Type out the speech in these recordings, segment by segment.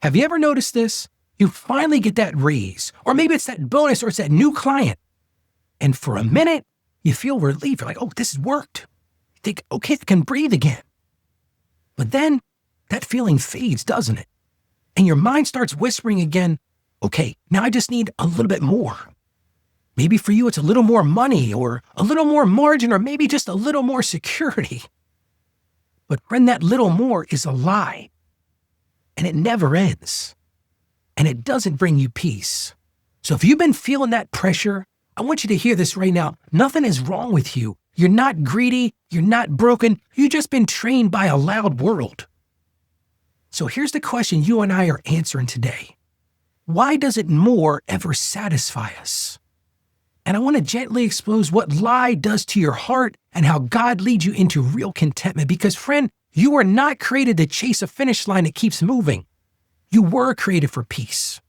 Have you ever noticed this? You finally get that raise, or maybe it's that bonus, or it's that new client. And for a minute, you feel relief. You're like, oh, this has worked. You think, okay, I can breathe again. But then that feeling fades, doesn't it? And your mind starts whispering again, okay, now I just need a little bit more. Maybe for you, it's a little more money or a little more margin or maybe just a little more security. But friend, that little more is a lie. And it never ends. And it doesn't bring you peace. So if you've been feeling that pressure, I want you to hear this right now. Nothing is wrong with you. You're not greedy. You're not broken. You've just been trained by a loud world. So here's the question you and I are answering today. Why doesn't more ever satisfy us? And I want to gently expose what lie does to your heart and how God leads you into real contentment. Because friend, you were not created to chase a finish line that keeps moving. You were created for peace.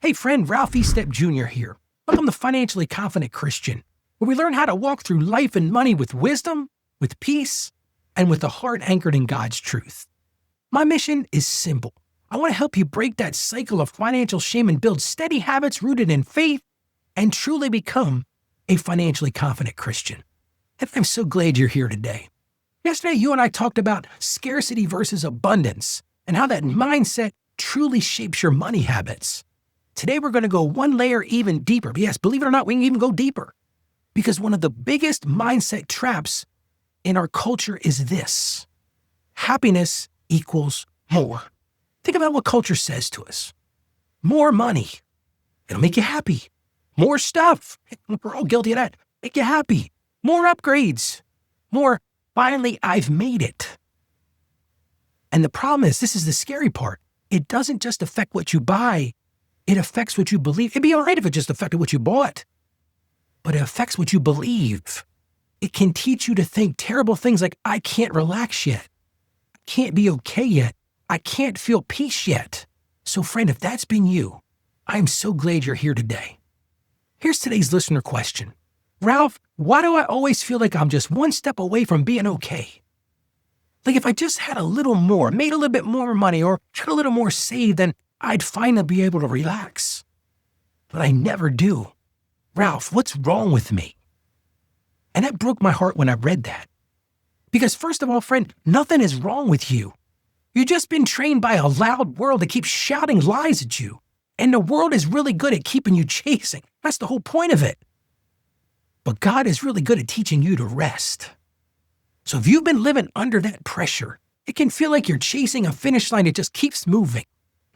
Hey friend, Ralph E. Step Jr. here. Welcome to Financially Confident Christian, where we learn how to walk through life and money with wisdom, with peace, and with a heart anchored in God's truth. My mission is simple. I want to help you break that cycle of financial shame and build steady habits rooted in faith and truly become a financially confident Christian. And I'm so glad you're here today. Yesterday, you and I talked about scarcity versus abundance and how that mindset truly shapes your money habits. Today, we're going to go one layer even deeper. But yes, believe it or not, we can even go deeper. Because one of the biggest mindset traps in our culture is this: happiness equals more. Think about what culture says to us. More money. It'll make you happy. More stuff. We're all guilty of that. Make you happy. More upgrades. More, finally, I've made it. And the problem is, this is the scary part. It doesn't just affect what you buy. It affects what you believe. It'd be all right if it just affected what you bought. But it affects what you believe. It can teach you to think terrible things like, I can't relax yet. I can't be okay yet. I can't feel peace yet. So friend, if that's been you, I'm so glad you're here today. Here's today's listener question. Ralph, why do I always feel like I'm just one step away from being okay? Like if I just had a little more, made a little bit more money, or had a little more saved, then I'd finally be able to relax. But I never do. Ralph, what's wrong with me? And that broke my heart when I read that. Because first of all, friend, nothing is wrong with you. You've just been trained by a loud world that keeps shouting lies at you. And the world is really good at keeping you chasing. That's the whole point of it. But God is really good at teaching you to rest. So if you've been living under that pressure, it can feel like you're chasing a finish line that just keeps moving.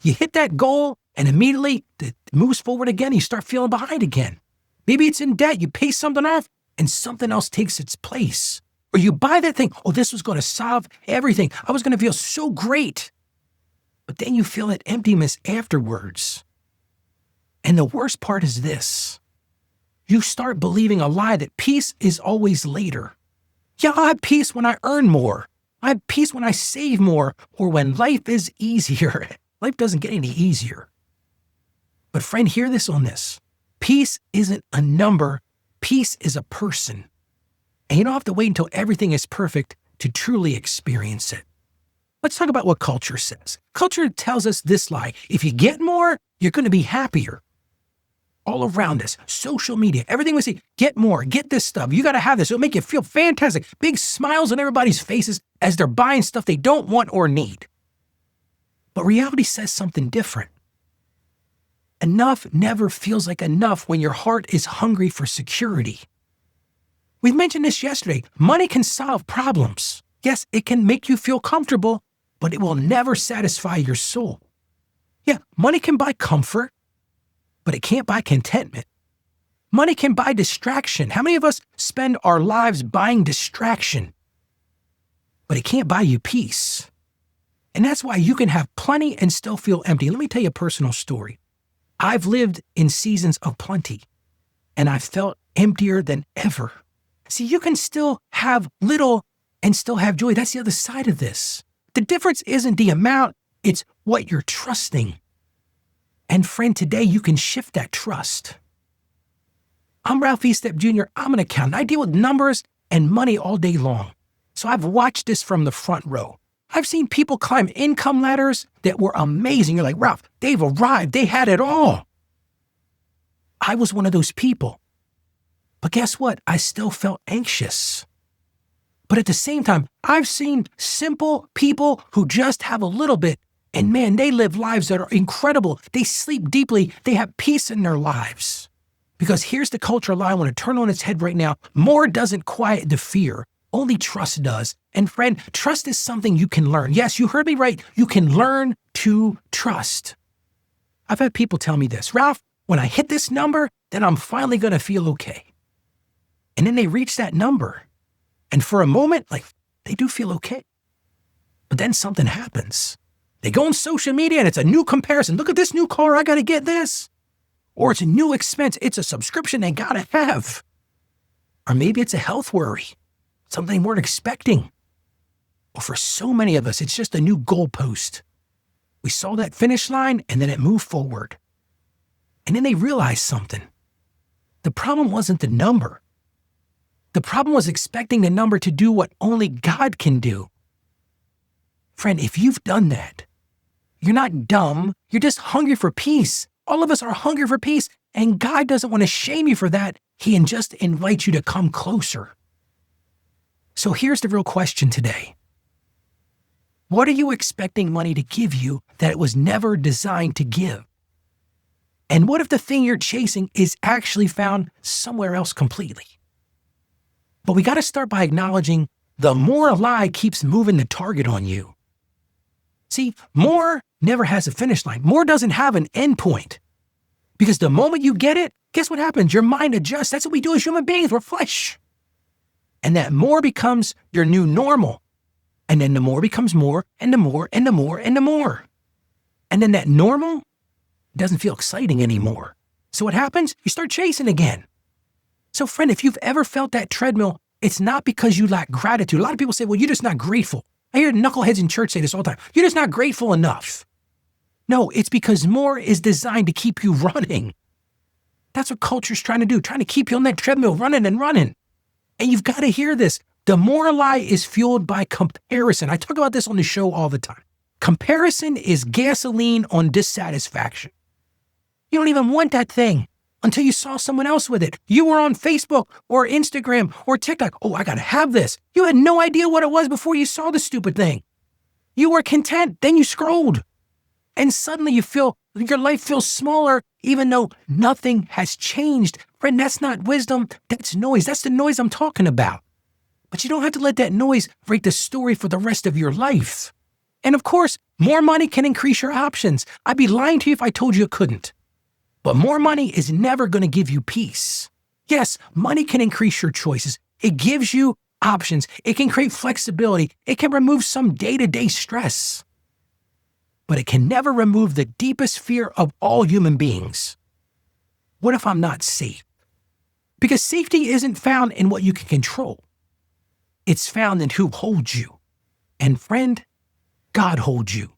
You hit that goal and immediately it moves forward again. You start feeling behind again. Maybe it's in debt. You pay something off and something else takes its place. Or you buy that thing. Oh, this was going to solve everything. I was going to feel so great. But then you feel that emptiness afterwards. And the worst part is this. You start believing a lie that peace is always later. Yeah, I have peace when I earn more. I have peace when I save more or when life is easier. Life doesn't get any easier. But friend, hear this on this. Peace isn't a number. Peace is a person. And you don't have to wait until everything is perfect to truly experience it. Let's talk about what culture says. Culture tells us this lie. If you get more, you're going to be happier. All around us, social media, everything we see, get more, get this stuff. You got to have this. It'll make you feel fantastic. Big smiles on everybody's faces as they're buying stuff they don't want or need. But reality says something different. Enough never feels like enough when your heart is hungry for security. We mentioned this yesterday. Money can solve problems. Yes, it can make you feel comfortable, but it will never satisfy your soul. Yeah, money can buy comfort, but it can't buy contentment. Money can buy distraction. How many of us spend our lives buying distraction? But it can't buy you peace. And that's why you can have plenty and still feel empty. Let me tell you a personal story. I've lived in seasons of plenty, and I've felt emptier than ever. See, you can still have little and still have joy. That's the other side of this. The difference isn't the amount, it's what you're trusting. And friend, today you can shift that trust. I'm Ralph E. Step Jr. I'm an accountant. I deal with numbers and money all day long. So I've watched this from the front row. I've seen people climb income ladders that were amazing. You're like, Ralph, they've arrived. They had it all. I was one of those people. But guess what? I still felt anxious. But at the same time, I've seen simple people who just have a little bit, and man, they live lives that are incredible. They sleep deeply. They have peace in their lives. Because here's the cultural lie I want to turn on its head right now. More doesn't quiet the fear. Only trust does. And friend, trust is something you can learn. Yes, you heard me right. You can learn to trust. I've had people tell me this, Ralph, when I hit this number, then I'm finally going to feel okay. And then they reach that number. And for a moment, they do feel okay. But then something happens. They go on social media and it's a new comparison. Look at this new car, I got to get this. Or it's a new expense. It's a subscription they got to have. Or maybe it's a health worry, something they weren't expecting. Or for so many of us, it's just a new goalpost. We saw that finish line and then it moved forward. And then they realized something. The problem wasn't the number. The problem was expecting the number to do what only God can do. Friend, if you've done that, you're not dumb. You're just hungry for peace. All of us are hungry for peace, and God doesn't want to shame you for that. He just invites you to come closer. So here's the real question today. What are you expecting money to give you that it was never designed to give? And what if the thing you're chasing is actually found somewhere else completely? But we got to start by acknowledging the more a lie keeps moving the target on you. See, more never has a finish line. More doesn't have an end point. Because the moment you get it, guess what happens? Your mind adjusts. That's what we do as human beings. We're flesh. And that more becomes your new normal. And then the more becomes more, and the more, and the more, and the more. And then that normal doesn't feel exciting anymore. So what happens? You start chasing again. So friend, if you've ever felt that treadmill, it's not because you lack gratitude. A lot of people say, well, you're just not grateful. I hear knuckleheads in church say this all the time. You're just not grateful enough. No, it's because more is designed to keep you running. That's what culture's trying to do, trying to keep you on that treadmill running and running. And you've got to hear this. The more lie is fueled by comparison. I talk about this on the show all the time. Comparison is gasoline on dissatisfaction. You don't even want that thing until you saw someone else with it. You were on Facebook or Instagram or TikTok. Oh, I got to have this. You had no idea what it was before you saw the stupid thing. You were content. Then you scrolled. And suddenly you feel your life feels smaller even though nothing has changed. Friend, that's not wisdom. That's noise. That's the noise I'm talking about. But you don't have to let that noise write the story for the rest of your life. And of course, more money can increase your options. I'd be lying to you if I told you it couldn't. But more money is never going to give you peace. Yes, money can increase your choices. It gives you options. It can create flexibility. It can remove some day-to-day stress. But it can never remove the deepest fear of all human beings. What if I'm not safe? Because safety isn't found in what you can control. It's found in who holds you. And friend, God holds you.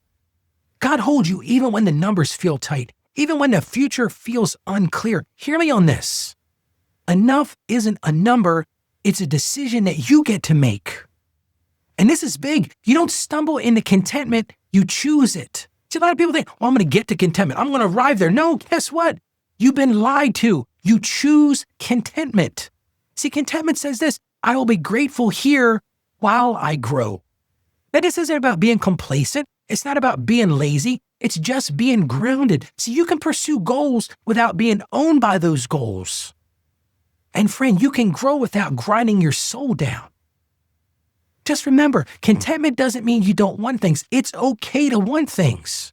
God holds you even when the numbers feel tight. Even when the future feels unclear. Hear me on this. Enough isn't a number, it's a decision that you get to make. And this is big. You don't stumble into contentment, you choose it. See, a lot of people think, I'm going to get to contentment. I'm going to arrive there. No, guess what? You've been lied to. You choose contentment. See, contentment says this, I will be grateful here while I grow. Now, this isn't about being complacent. It's not about being lazy. It's just being grounded. So you can pursue goals without being owned by those goals. And friend, you can grow without grinding your soul down. Just remember, contentment doesn't mean you don't want things. It's okay to want things.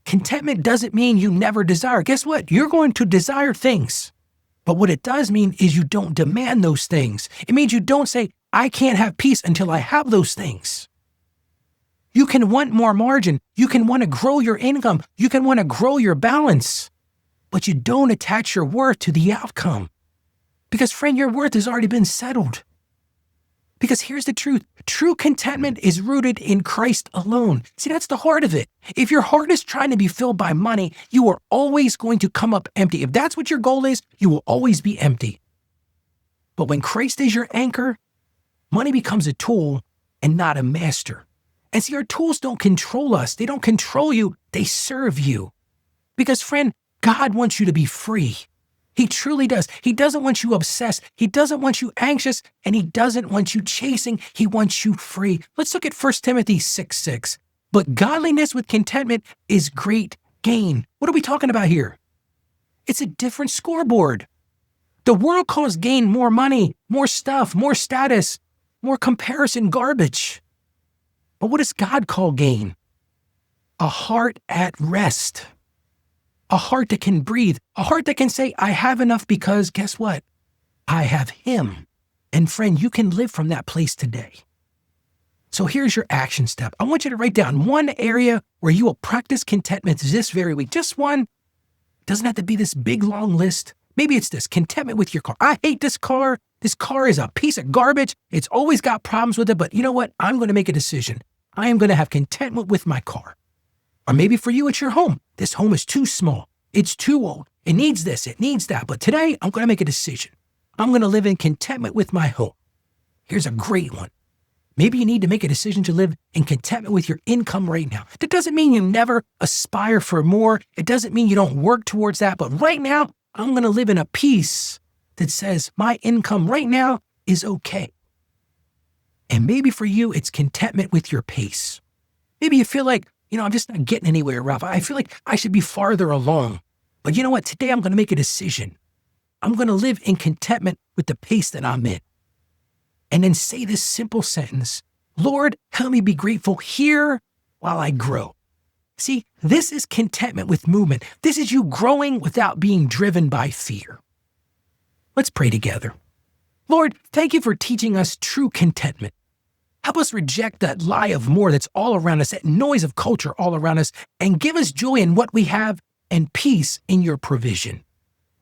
Contentment doesn't mean you never desire. Guess what? You're going to desire things. But what it does mean is you don't demand those things. It means you don't say, I can't have peace until I have those things. You can want more margin. You can want to grow your income. You can want to grow your balance. But you don't attach your worth to the outcome. Because friend, your worth has already been settled. Because here's the truth. True contentment is rooted in Christ alone. See, that's the heart of it. If your heart is trying to be filled by money, you are always going to come up empty. If that's what your goal is, you will always be empty. But when Christ is your anchor, money becomes a tool and not a master. And see, our tools don't control us. They don't control you. They serve you. Because friend, God wants you to be free. He truly does. He doesn't want you obsessed. He doesn't want you anxious, and he doesn't want you chasing. He wants you free. Let's look at 1 Timothy 6:6. But godliness with contentment is great gain. What are we talking about here? It's a different scoreboard. The world calls gain more money, more stuff, more status, more comparison garbage. But what does God call gain? A heart at rest. A heart that can breathe, a heart that can say, I have enough because guess what? I have him. And friend, you can live from that place today. So here's your action step. I want you to write down one area where you will practice contentment this very week. Just one. It doesn't have to be this big, long list. Maybe it's this, contentment with your car. I hate this car. This car is a piece of garbage. It's always got problems with it, but you know what? I'm going to make a decision. I am going to have contentment with my car. Or maybe for you, it's your home. This home is too small. It's too old. It needs this. It needs that. But today, I'm going to make a decision. I'm going to live in contentment with my home. Here's a great one. Maybe you need to make a decision to live in contentment with your income right now. That doesn't mean you never aspire for more. It doesn't mean you don't work towards that. But right now, I'm going to live in a peace that says my income right now is okay. And maybe for you, it's contentment with your pace. Maybe you feel like, I'm just not getting anywhere, Ralph. I feel like I should be farther along. But you know what? Today I'm going to make a decision. I'm going to live in contentment with the pace that I'm in. And then say this simple sentence, Lord, help me be grateful here while I grow. See, this is contentment with movement. This is you growing without being driven by fear. Let's pray together. Lord, thank you for teaching us true contentment. Help us reject that lie of more that's all around us, that noise of culture all around us, and give us joy in what we have and peace in your provision.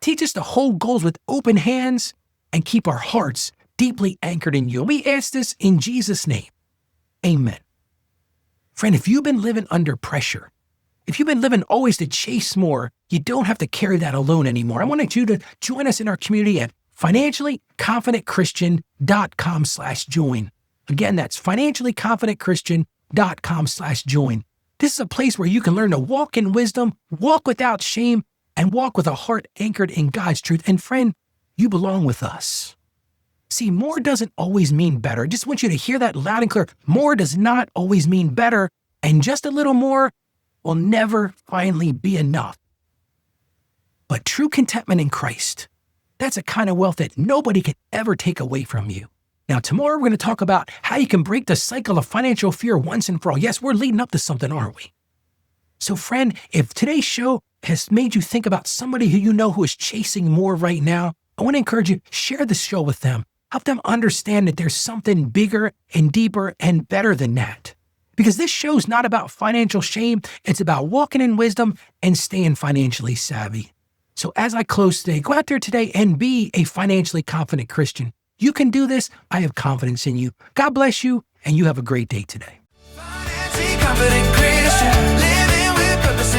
Teach us to hold goals with open hands and keep our hearts deeply anchored in you. We ask this in Jesus' name. Amen. Friend, if you've been living under pressure, if you've been living always to chase more, you don't have to carry that alone anymore. I wanted you to join us in our community at financiallyconfidentchristian.com/join. Again, that's financiallyconfidentchristian.com/join. This is a place where you can learn to walk in wisdom, walk without shame, and walk with a heart anchored in God's truth. And friend, you belong with us. See, more doesn't always mean better. I just want you to hear that loud and clear. More does not always mean better, and just a little more will never finally be enough. But true contentment in Christ, that's a kind of wealth that nobody can ever take away from you. Now, tomorrow we're going to talk about how you can break the cycle of financial fear once and for all. Yes, we're leading up to something, aren't we? So friend, if today's show has made you think about somebody who you know who is chasing more right now, I want to encourage you, share this show with them. Help them understand that there's something bigger and deeper and better than that. Because this show's not about financial shame. It's about walking in wisdom and staying financially savvy. So as I close today, go out there today and be a financially confident Christian. You can do this. I have confidence in you. God bless you, and you have a great day today. Financially confident Christian, living with purpose.